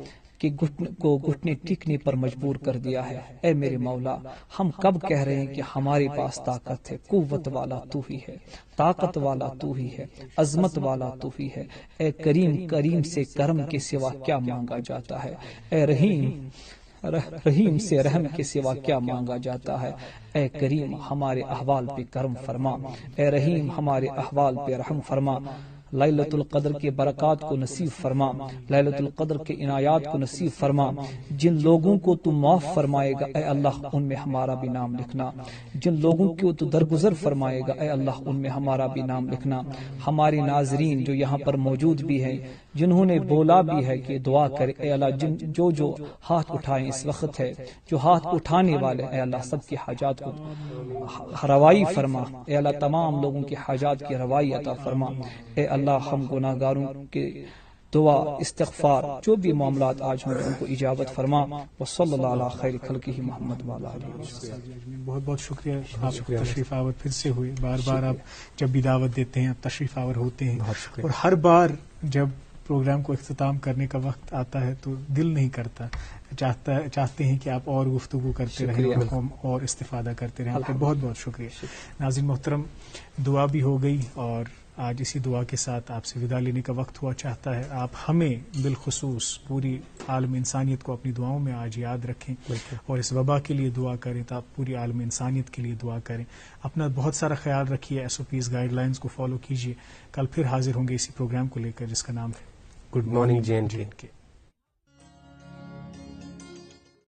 گھٹنے ٹکنے پر مجبور کر دیا ہے. اے میرے مولا ہم کب کہہ رہے ہیں کہ ہمارے پاس طاقت ہے، قوت والا تو ہی ہے، طاقت والا تو ہی ہے، عظمت والا تو ہی ہے. اے کریم سے کرم کے سوا کیا مانگا جاتا ہے؟ اے رحیم سے رحم کے سوا کیا مانگا جاتا ہے؟ اے کریم ہمارے احوال پہ کرم فرما، اے رحیم ہمارے احوال پہ رحم فرما. لیلۃ القدر کے برکات کو نصیب فرما، لیلۃ القدر کے عنایات کو نصیب فرما. جن لوگوں کو تو معاف فرمائے گا اے اللہ ان میں ہمارا بھی نام لکھنا، جن لوگوں کو تو درگزر فرمائے گا اے اللہ ان میں ہمارا بھی نام لکھنا. ہمارے ناظرین جو یہاں پر موجود بھی ہیں، جنہوں نے بولا بھی ہے کہ دعا کرے، اے اللہ جو ہاتھ اٹھائیں اس وقت ہے، جو ہاتھ اٹھانے والے اے اللہ سب کی حاجات کو روائی فرما. اے اللہ تمام لوگوں کی حاجات کی روائی عطا فرما. اے اللہ ہم گناہگاروں کے دعا استغفار جو بھی معاملات آج ہوں ان کو اجابت فرما. وصلی اللہ علی خیر خلقہ محمد وعلی آلہ وصحبہ. بہت بہت شکریہ آپ تشریف آور پھر سے ہوئے. بار بار آپ جب بھی دعوت دیتے ہیں آپ تشریف آور ہوتے ہیں, اور ہر بار جب پروگرام کو اختتام کرنے کا وقت آتا ہے تو دل نہیں کرتا, چاہتے ہیں کہ آپ اور گفتگو کرتے رہیں اور استفادہ کرتے رہیں. آپ کا بہت بہت شکریہ. ناظرین محترم, دعا بھی ہو گئی اور آج اسی دعا کے ساتھ آپ سے وداع لینے کا وقت ہوا. چاہتا ہے آپ ہمیں بالخصوص پوری عالم انسانیت کو اپنی دعاؤں میں آج یاد رکھیں اور اس وبا کے لیے دعا کریں, تو آپ پوری عالم انسانیت کے لیے دعا کریں. اپنا بہت سارا خیال رکھیے, SOPs گائیڈ لائنز کو فالو کیجیے. کل پھر حاضر ہوں گے اسی پروگرام کو لے کر جس کا نام ہے گڈ مارننگ JNK.